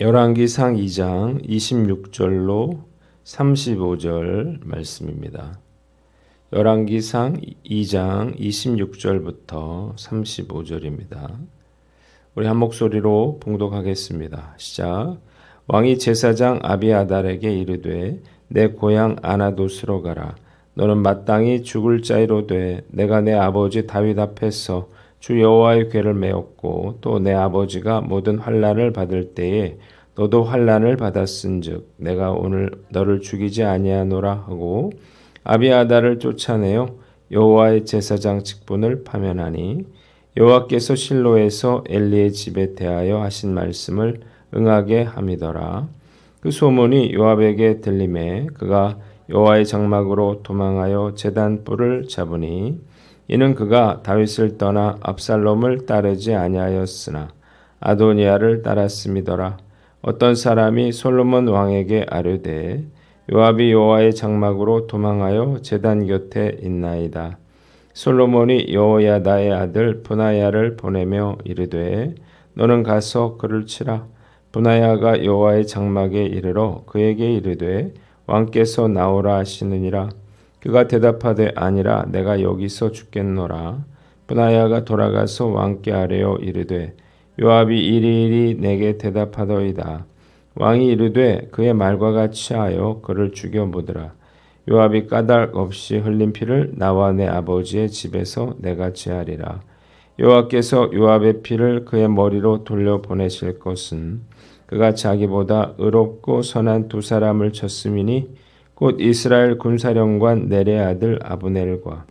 열왕기상 2장 26절로 35절 말씀입니다. 열왕기상 2장 26절부터 35절입니다. 우리 한 목소리로 봉독하겠습니다. 시작. 왕이 제사장 아비아달에게 이르되 내 고향 아나돗으로 가라. 너는 마땅히 죽을 자이로되 내가 내 아버지 다윗 앞에서 주 여호와의 궤를 메었고 또 내 아버지가 모든 환난을 받을 때에 너도 환난을 받았은즉 내가 오늘 너를 죽이지 아니하노라 하고 아비아달을 쫓아내어 여호와의 제사장 직분을 파면하니 여호와께서 실로에서 엘리의 집에 대하여 하신 말씀을 응하게 함이더라. 그 소문이 요압에게 들림에 그가 여호와의 장막으로 도망하여 제단 뿔을 잡으니 이는 그가 다윗을 떠나 압살롬을 따르지 아니하였으나 아도니아를 따랐음이더라. 어떤 사람이 솔로몬 왕에게 아뢰되 요압이 여호와의 장막으로 도망하여 제단 곁에 있나이다. 솔로몬이 여호야다의 아들 브나야를 보내며 이르되 너는 가서 그를 치라. 브나야가 여호와의 장막에 이르러 그에게 이르되 왕께서 나오라 하시느니라. 그가 대답하되 아니라 내가 여기서 죽겠노라. 브나야가 돌아가서 왕께 아뢰어 이르되 요압이 이리이리 내게 대답하더이다. 왕이 이르되 그의 말과 같이 하여 그를 죽여 보더라. 요압이 까닭 없이 흘린 피를 나와 내 아버지의 집에서 내가 제하리라. 여호와께서 요압의 피를 그의 머리로 돌려보내실 것은 그가 자기보다 의롭고 선한 두 사람을 쳤음이니 곧 이스라엘 군사령관 넬의 아들 아브넬과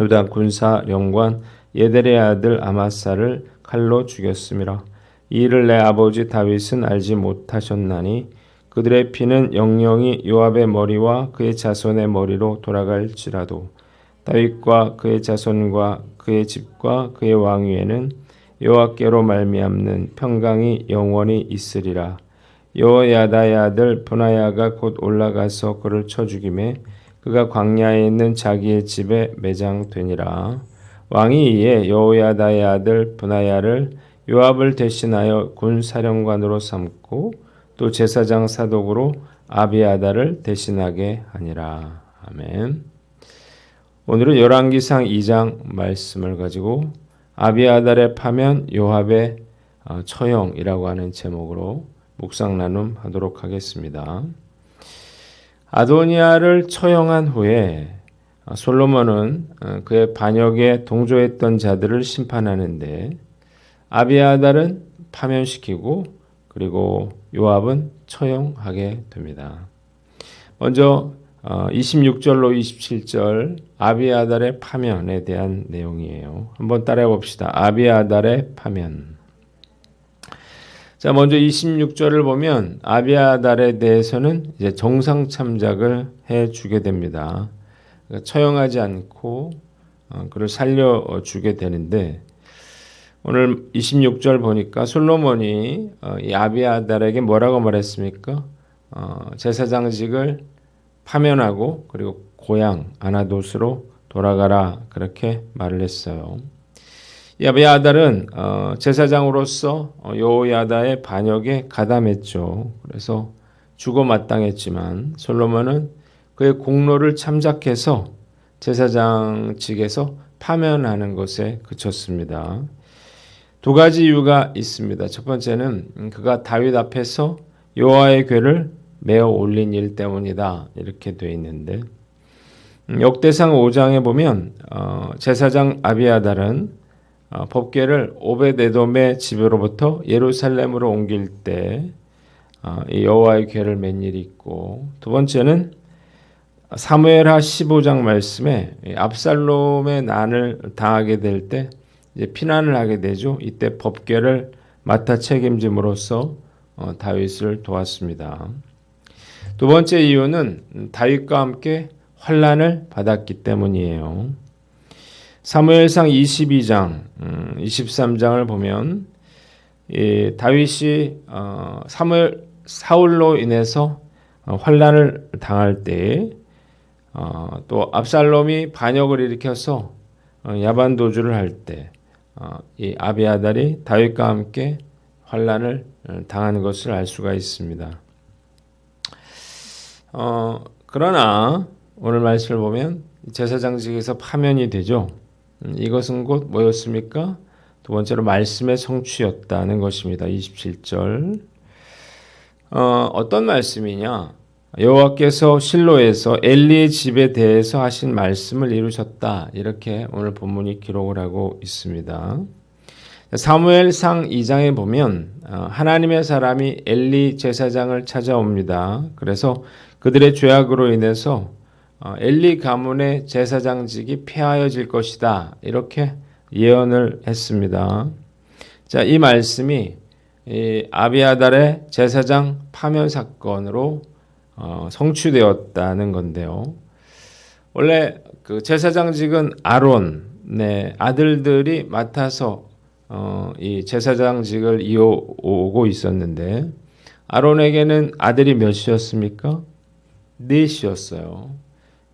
유다 군사령관 예델의 아들 아마사를 칼로 죽였음이라. 이 일을 내 아버지 다윗은 알지 못하셨나니 그들의 피는 영영이 요압의 머리와 그의 자손의 머리로 돌아갈지라도 다윗과 그의 자손과 그의 집과 그의 왕위에는 여호와께로 말미암는 평강이 영원히 있으리라. 여호야다의 아들 브나야가 곧 올라가서 그를 쳐 죽이매 그가 광야에 있는 자기의 집에 매장되니라. 왕이 이에 여호야다의 아들 브나야를 요압을 대신하여 군사령관으로 삼고 또 제사장 사독으로 아비아달을 대신하게 하니라. 아멘. 오늘은 열왕기상 2장 말씀을 가지고 아비아달의 파면 요압의 처형이라고 하는 제목으로 묵상 나눔하도록 하겠습니다. 아도니아를 처형한 후에 솔로몬은 그의 반역에 동조했던 자들을 심판하는데 아비아달은 파면시키고 그리고 요압은 처형하게 됩니다. 먼저 26절로 27절 아비아달의 파면에 대한 내용이에요. 한번 따라해 봅시다. 아비아달의 파면. 자, 먼저 26절을 보면 아비아달에 대해서는 이제 정상 참작을 해 주게 됩니다. 그러니까 처형하지 않고 그를 살려 주게 되는데 오늘 26절 보니까 솔로몬이 이 아비아달에게 뭐라고 말했습니까? 제사장직을 파면하고 그리고 고향 아나돗으로 돌아가라 그렇게 말을 했어요. 이 아비아달은 제사장으로서 여호야다의 반역에 가담했죠. 그래서 죽어 마땅했지만 솔로몬은 그의 공로를 참작해서 제사장직에서 파면하는 것에 그쳤습니다. 두 가지 이유가 있습니다. 첫 번째는 그가 다윗 앞에서 여호와의 궤를 메어 올린 일 때문이다. 이렇게 되어 있는데 역대상 5장에 보면 제사장 아비아달은 법궤를 오벳에돔의 집으로부터 예루살렘으로 옮길 때 여호와의 궤를 맨 일이 있고 두 번째는 사무엘하 15장 말씀에 압살롬의 난을 당하게 될 때 피난을 하게 되죠. 이때 법궤를 맡아 책임짐으로써 다윗을 도왔습니다. 두 번째 이유는 다윗과 함께 환난을 받았기 때문이에요. 사무엘상 22장, 23장을 보면 다윗이 사울로 인해서 환난을 당할 때 또 압살롬이 반역을 일으켜서 야반도주를 할 때 이 아비아달이 다윗과 함께 환난을 당하는 것을 알 수가 있습니다. 그러나 오늘 말씀을 보면 제사장직에서 파면이 되죠. 이것은 곧 뭐였습니까? 두 번째로 말씀의 성취였다는 것입니다. 27절. 어떤 말씀이냐? 여호와께서 실로에서 엘리의 집에 대해서 하신 말씀을 이루셨다. 이렇게 오늘 본문이 기록을 하고 있습니다. 사무엘상 2장에 보면 하나님의 사람이 엘리 제사장을 찾아옵니다. 그래서 그들의 죄악으로 인해서 엘리 가문의 제사장직이 폐하여질 것이다. 이렇게 예언을 했습니다. 자, 이 말씀이 이 아비아달의 제사장 파면 사건으로 성취되었다는 건데요. 원래 그 제사장직은 아론의 아들들이 맡아서 이 제사장직을 이어오고 있었는데 아론에게는 아들이 몇이었습니까? 넷이었어요.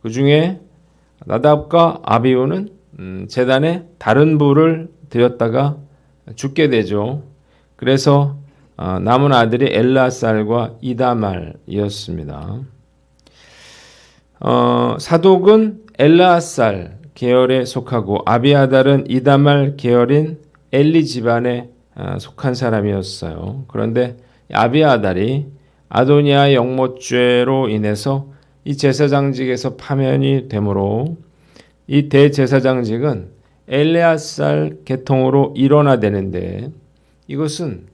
그 중에 나답과 아비후는 제단에 다른 부를 드렸다가 죽게 되죠. 그래서 남은 아들이 엘라살과 이다말이었습니다. 사독은 엘라살 계열에 속하고 아비아달은 이다말 계열인 엘리 집안에 속한 사람이었어요. 그런데 아비아달이 아도니아 영모죄로 인해서 이 제사장직에서 파면이 되므로 이 대제사장직은 엘레아살 계통으로 일원화되는데 이것은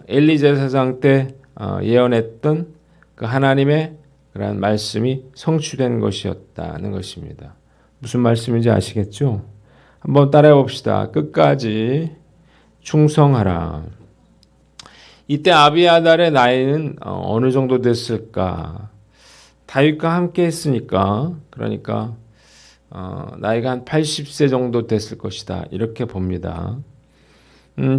엘리 제사장 때 예언했던 그 하나님의 그런 말씀이 성취된 것이었다는 것입니다. 무슨 말씀인지 아시겠죠? 한번 따라해 봅시다. 끝까지 충성하라. 이때 아비아달의 나이는 어느 정도 됐을까? 다윗과 함께 했으니까 그러니까 나이가 한 80세 정도 됐을 것이다. 이렇게 봅니다.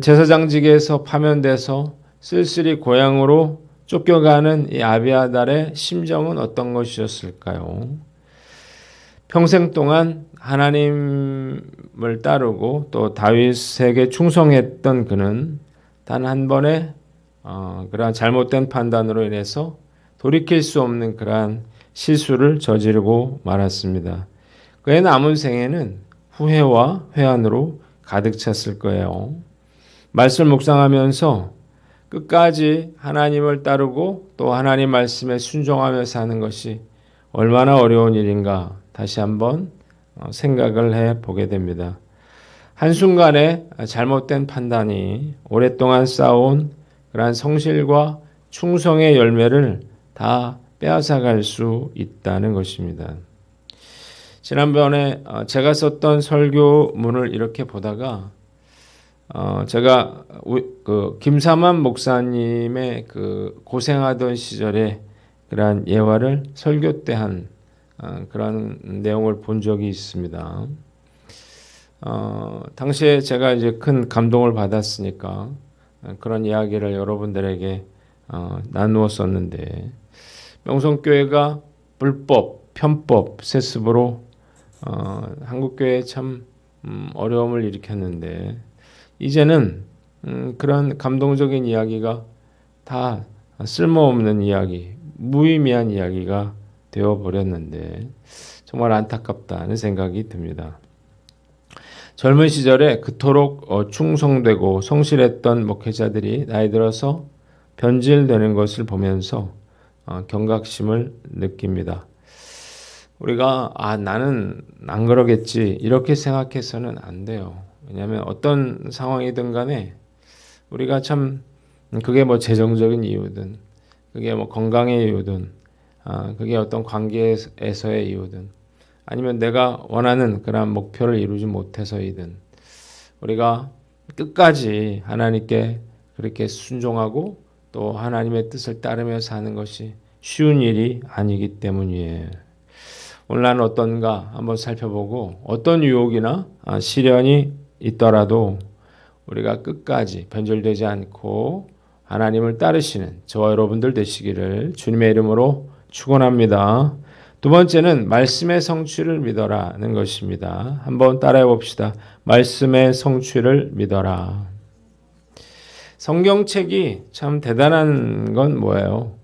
제사장직에서 파면돼서 쓸쓸히 고향으로 쫓겨가는 이 아비아달의 심정은 어떤 것이었을까요? 평생 동안 하나님을 따르고 또 다윗에게 충성했던 그는 단 한 번의 그러한 잘못된 판단으로 인해서 돌이킬 수 없는 그러한 실수를 저지르고 말았습니다. 그의 남은 생애는 후회와 회한으로 가득 찼을 거예요. 말씀을 묵상하면서 끝까지 하나님을 따르고 또 하나님 말씀에 순종하며 사는 것이 얼마나 어려운 일인가 다시 한번 생각을 해보게 됩니다. 한순간에 잘못된 판단이 오랫동안 쌓아온 그러한 성실과 충성의 열매를 다 빼앗아갈 수 있다는 것입니다. 지난번에 제가 썼던 설교문을 이렇게 보다가 제가 그 김삼환 목사님의 그 고생하던 시절에 그러한 예화를 설교 때 한 그런 내용을 본 적이 있습니다. 당시에 제가 이제 큰 감동을 받았으니까 그런 이야기를 여러분들에게 나누었었는데 명성교회가 불법, 편법, 세습으로 한국교회에 참 어려움을 일으켰는데 이제는 그런 감동적인 이야기가 다 쓸모없는 이야기, 무의미한 이야기가 되어버렸는데 정말 안타깝다는 생각이 듭니다. 젊은 시절에 그토록 충성되고 성실했던 목회자들이 나이 들어서 변질되는 것을 보면서 경각심을 느낍니다. 우리가 나는 안 그러겠지 이렇게 생각해서는 안 돼요. 왜냐하면 어떤 상황이든 간에 우리가 참 그게 뭐 재정적인 이유든 그게 뭐 건강의 이유든 그게 어떤 관계에서의 이유든 아니면 내가 원하는 그런 목표를 이루지 못해서이든 우리가 끝까지 하나님께 그렇게 순종하고 또 하나님의 뜻을 따르며 사는 것이 쉬운 일이 아니기 때문이에요. 오늘 나는 어떤가 한번 살펴보고 어떤 유혹이나 시련이 있더라도 우리가 끝까지 변절되지 않고 하나님을 따르시는 저와 여러분들 되시기를 주님의 이름으로 축원합니다. 두 번째는 말씀의 성취를 믿어라는 것입니다. 한번 따라해 봅시다. 말씀의 성취를 믿어라. 성경책이 참 대단한 건 뭐예요?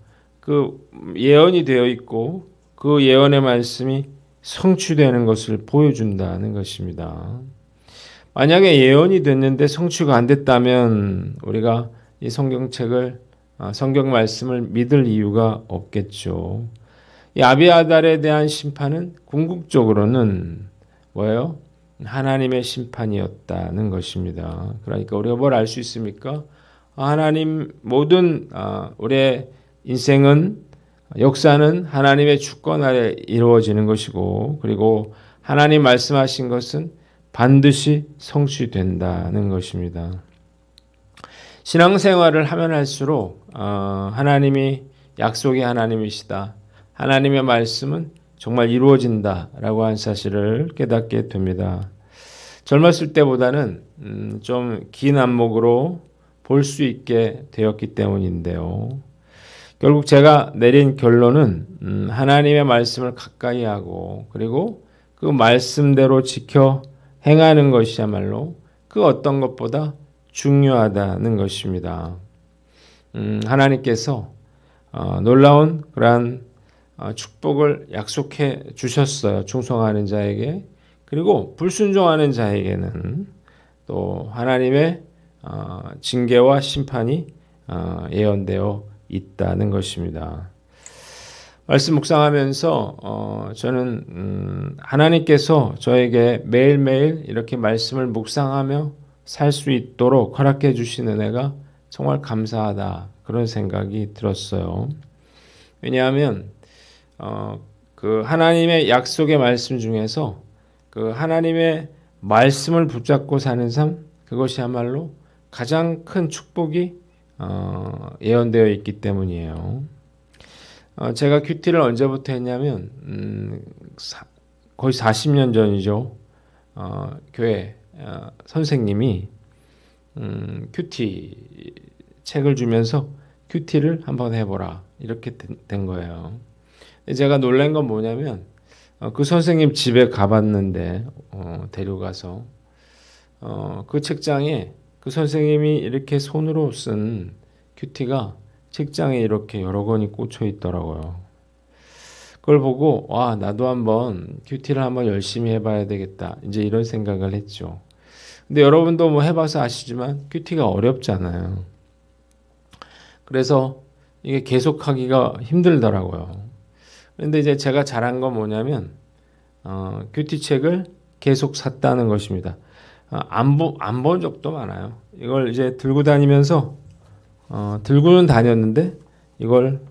그 예언이 되어 있고 그 예언의 말씀이 성취되는 것을 보여준다는 것입니다. 만약에 예언이 됐는데 성취가 안 됐다면 우리가 이 성경책을 성경 말씀을 믿을 이유가 없겠죠. 이 아비아달에 대한 심판은 궁극적으로는 뭐예요? 하나님의 심판이었다는 것입니다. 그러니까 우리가 뭘 알 수 있습니까? 하나님 모든 우리의 인생은 역사는 하나님의 주권 아래 이루어지는 것이고 그리고 하나님 말씀하신 것은 반드시 성취된다는 것입니다. 신앙생활을 하면 할수록 하나님이 약속의 하나님이시다. 하나님의 말씀은 정말 이루어진다라고 하는 사실을 깨닫게 됩니다. 젊었을 때보다는 좀 긴 안목으로 볼 수 있게 되었기 때문인데요. 결국 제가 내린 결론은 하나님의 말씀을 가까이 하고 그리고 그 말씀대로 지켜 행하는 것이야말로 그 어떤 것보다 중요하다는 것입니다. 하나님께서 놀라운 그러한 축복을 약속해 주셨어요. 충성하는 자에게. 그리고 불순종하는 자에게는 또 하나님의 징계와 심판이 예언되어 있다는 것입니다. 말씀 묵상하면서 저는 하나님께서 저에게 매일매일 이렇게 말씀을 묵상하며 살 수 있도록 허락해 주신 은혜가 정말 감사하다 그런 생각이 들었어요. 왜냐하면 그 하나님의 약속의 말씀 중에서 그 하나님의 말씀을 붙잡고 사는 삶 그것이야말로 가장 큰 축복이 예언되어 있기 때문이에요. 제가 큐티를 언제부터 했냐면 거의 40년 전이죠. 교회 선생님이 큐티 책을 주면서 큐티를 한번 해보라 이렇게 된 거예요. 제가 놀란 건 뭐냐면 그 선생님 집에 가봤는데 데려가서 그 책장에 그 선생님이 이렇게 손으로 쓴 큐티가 책장에 이렇게 여러 권이 꽂혀 있더라고요. 그걸 보고 와 나도 한번 큐티를 한번 열심히 해봐야 되겠다 이제 이런 생각을 했죠. 근데 여러분도 뭐 해봐서 아시지만 큐티가 어렵잖아요. 그래서 이게 계속하기가 힘들더라고요. 그런데 이제 제가 잘한 건 뭐냐면 큐티 책을 계속 샀다는 것입니다. 안 본 적도 많아요. 이걸 이제 들고 다니면서 들고는 다녔는데 이걸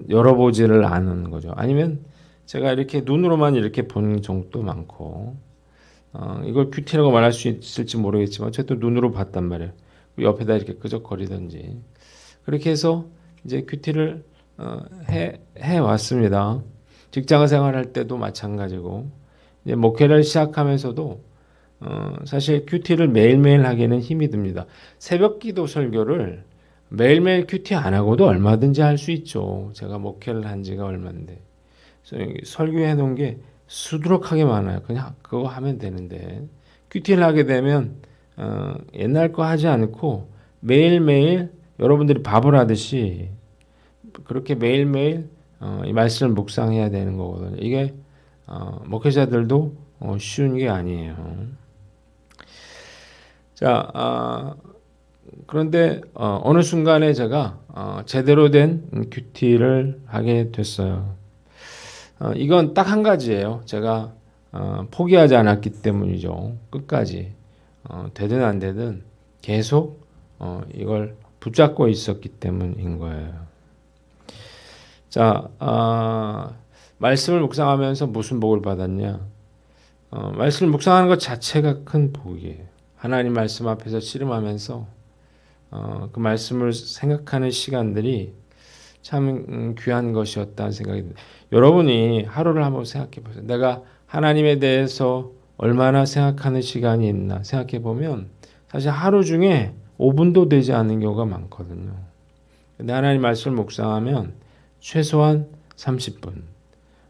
열어보지를 않은 거죠. 아니면 제가 이렇게 눈으로만 이렇게 본 적도 많고 이걸 큐티라고 말할 수 있을지 모르겠지만 저도 눈으로 봤단 말이에요. 옆에다 이렇게 끄적거리든지 그렇게 해서 이제 큐티를 해 왔습니다. 직장 생활할 때도 마찬가지고 이제 목회를 시작하면서도 사실 큐티를 매일매일 하기에는 힘이 듭니다. 새벽기도 설교를 매일매일 큐티 안 하고도 얼마든지 할 수 있죠. 제가 목회를 한 지가 얼마인데 설교해 놓은 게 수두룩하게 많아요. 그냥 그거 하면 되는데 큐티를 하게 되면 옛날 거 하지 않고 매일매일 여러분들이 밥을 하듯이 그렇게 매일매일 이 말씀을 묵상해야 되는 거거든요. 이게 목회자들도 쉬운 게 아니에요. 자, 그런데 어느 순간에 제가 제대로 된 큐티를 하게 됐어요. 이건 딱 한 가지예요. 제가 포기하지 않았기 때문이죠. 끝까지 되든 안 되든 계속 이걸 붙잡고 있었기 때문인 거예요. 자, 말씀을 묵상하면서 무슨 복을 받았냐? 말씀을 묵상하는 것 자체가 큰 복이에요. 하나님 말씀 앞에서 씨름하면서 그 말씀을 생각하는 시간들이 참 귀한 것이었다는 생각이 듭니다. 여러분이 하루를 한번 생각해 보세요. 내가 하나님에 대해서 얼마나 생각하는 시간이 있나 생각해 보면 사실 하루 중에 5분도 되지 않는 경우가 많거든요. 근데 하나님 말씀을 묵상하면 최소한 30분,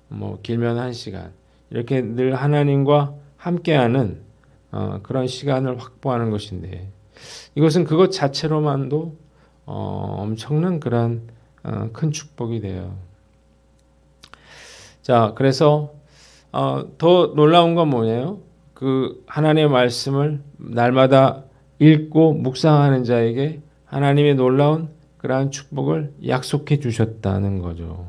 뭐 길면 1시간 이렇게 늘 하나님과 함께하는 그런 시간을 확보하는 것인데 이것은 그것 자체로만도 엄청난 그런 큰 축복이 돼요. 자, 그래서 더 놀라운 건 뭐냐요? 그 하나님의 말씀을 날마다 읽고 묵상하는 자에게 하나님의 놀라운 그러한 축복을 약속해 주셨다는 거죠.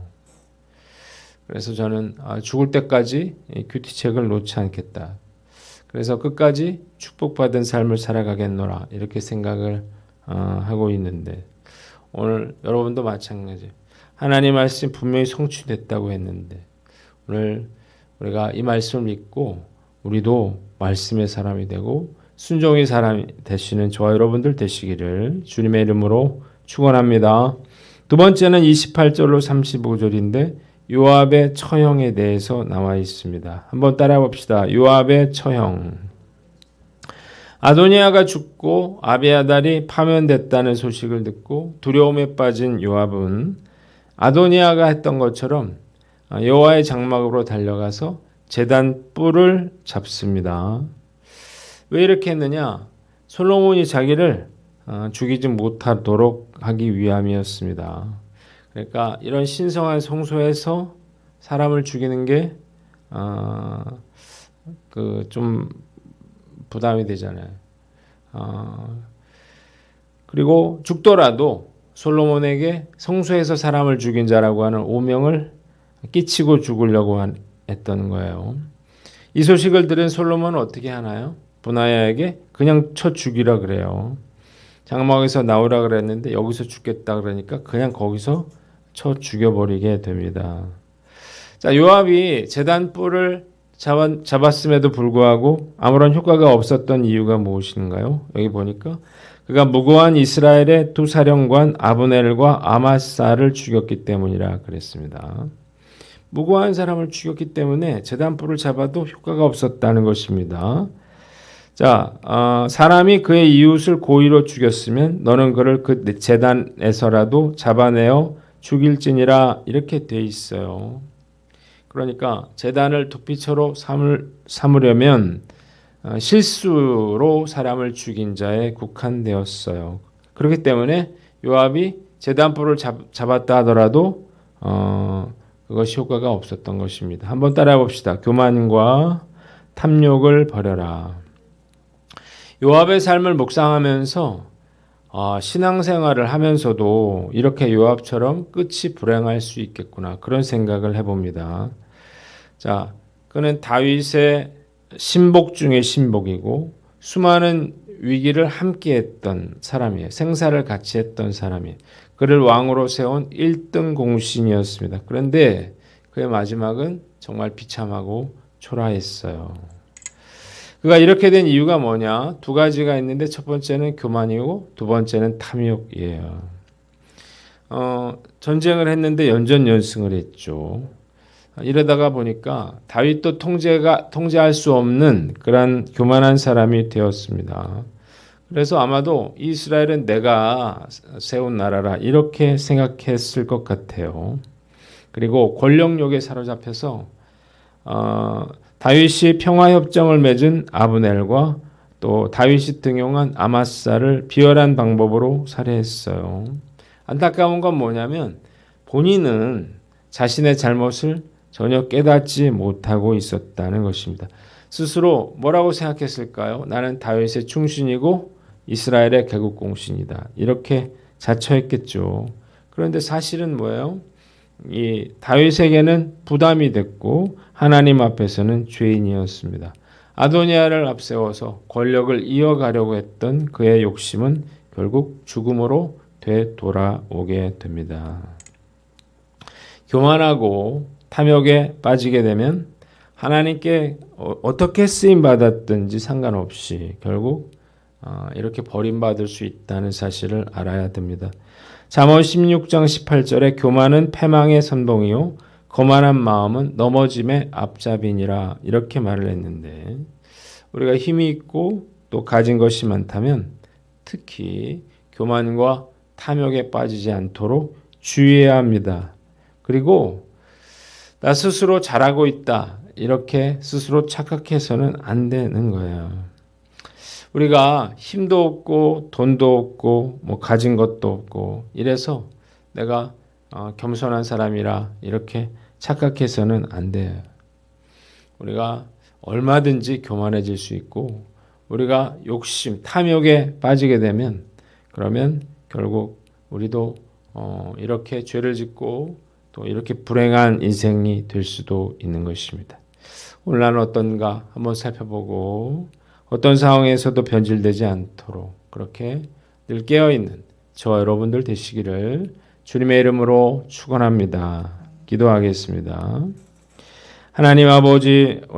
그래서 저는 죽을 때까지 이 큐티책을 놓지 않겠다. 그래서 끝까지 축복받은 삶을 살아가겠노라 이렇게 생각을 하고 있는데 오늘 여러분도 마찬가지. 하나님 말씀 분명히 성취됐다고 했는데 오늘 우리가 이 말씀을 믿고 우리도 말씀의 사람이 되고 순종의 사람이 되시는 저와 여러분들 되시기를 주님의 이름으로 축원합니다. 두 번째는 28절로 35절인데 요압의 처형에 대해서 나와 있습니다. 한번 따라 봅시다. 요압의 처형. 아도니아가 죽고 아비아달이 파면됐다는 소식을 듣고 두려움에 빠진 요압은 아도니아가 했던 것처럼 여호와의 장막으로 달려가서 제단 뿔을 잡습니다. 왜 이렇게 했느냐? 솔로몬이 자기를 죽이지 못하도록 하기 위함이었습니다. 그러니까 이런 신성한 성소에서 사람을 죽이는 게 좀 부담이 되잖아요. 그리고 죽더라도 솔로몬에게 성소에서 사람을 죽인 자라고 하는 오명을 끼치고 죽으려고 했던 거예요. 이 소식을 들은 솔로몬은 어떻게 하나요? 분하야에게 그냥 쳐 죽이라 그래요. 장막에서 나오라 그랬는데 여기서 죽겠다 그러니까 그냥 거기서 쳐 죽여버리게 됩니다. 자, 요압이 제단 뿔을 잡았음에도 불구하고 아무런 효과가 없었던 이유가 무엇인가요? 여기 보니까 그가 무고한 이스라엘의 두 사령관 아브넬과 아마사를 죽였기 때문이라 그랬습니다. 무고한 사람을 죽였기 때문에 제단 뿔을 잡아도 효과가 없었다는 것입니다. 자, 사람이 그의 이웃을 고의로 죽였으면 너는 그를 그 제단에서라도 잡아내어 죽일지니라 이렇게 돼 있어요. 그러니까 제단을 도피처로 삼으려면 실수로 사람을 죽인 자에 국한되었어요. 그렇기 때문에 요압이 제단뿔을 잡았다 하더라도 그것이 효과가 없었던 것입니다. 한번 따라해 봅시다. 교만과 탐욕을 버려라. 요압의 삶을 묵상하면서 신앙생활을 하면서도 이렇게 요압처럼 끝이 불행할 수 있겠구나 그런 생각을 해봅니다. 자, 그는 다윗의 신복 중의 신복이고 수많은 위기를 함께했던 사람이에요. 생사를 같이 했던 사람이에요. 그를 왕으로 세운 1등 공신이었습니다. 그런데 그의 마지막은 정말 비참하고 초라했어요. 그가 이렇게 된 이유가 뭐냐? 두 가지가 있는데 첫 번째는 교만이고 두 번째는 탐욕이에요. 전쟁을 했는데 연전연승을 했죠. 이러다가 보니까 다윗도 통제할 수 없는 그런 교만한 사람이 되었습니다. 그래서 아마도 이스라엘은 내가 세운 나라라 이렇게 생각했을 것 같아요. 그리고 권력욕에 사로잡혀서 다윗이 평화협정을 맺은 아브넬과 또 다윗이 등용한 아마사를 비열한 방법으로 살해했어요. 안타까운 건 뭐냐면 본인은 자신의 잘못을 전혀 깨닫지 못하고 있었다는 것입니다. 스스로 뭐라고 생각했을까요? 나는 다윗의 충신이고 이스라엘의 개국공신이다. 이렇게 자처했겠죠. 그런데 사실은 뭐예요? 이 다윗에게는 부담이 됐고 하나님 앞에서는 죄인이었습니다. 아도니아를 앞세워서 권력을 이어가려고 했던 그의 욕심은 결국 죽음으로 되돌아오게 됩니다. 교만하고 탐욕에 빠지게 되면 하나님께 어떻게 쓰임받았든지 상관없이 결국 이렇게 버림받을 수 있다는 사실을 알아야 됩니다. 잠언 16장 18절에 교만은 패망의 선봉이요 거만한 마음은 넘어짐의 앞잡이니라 이렇게 말을 했는데 우리가 힘이 있고 또 가진 것이 많다면 특히 교만과 탐욕에 빠지지 않도록 주의해야 합니다. 그리고 나 스스로 잘하고 있다 이렇게 스스로 착각해서는 안 되는 거예요. 우리가 힘도 없고 돈도 없고 뭐 가진 것도 없고 이래서 내가 겸손한 사람이라 이렇게 착각해서는 안 돼요. 우리가 얼마든지 교만해질 수 있고 우리가 욕심, 탐욕에 빠지게 되면 그러면 결국 우리도 이렇게 죄를 짓고 또 이렇게 불행한 인생이 될 수도 있는 것입니다. 오늘 나는 어떤가 한번 살펴보고 어떤 상황에서도 변질되지 않도록 그렇게 늘 깨어있는 저와 여러분들 되시기를 주님의 이름으로 축원합니다. 기도하겠습니다. 하나님 아버지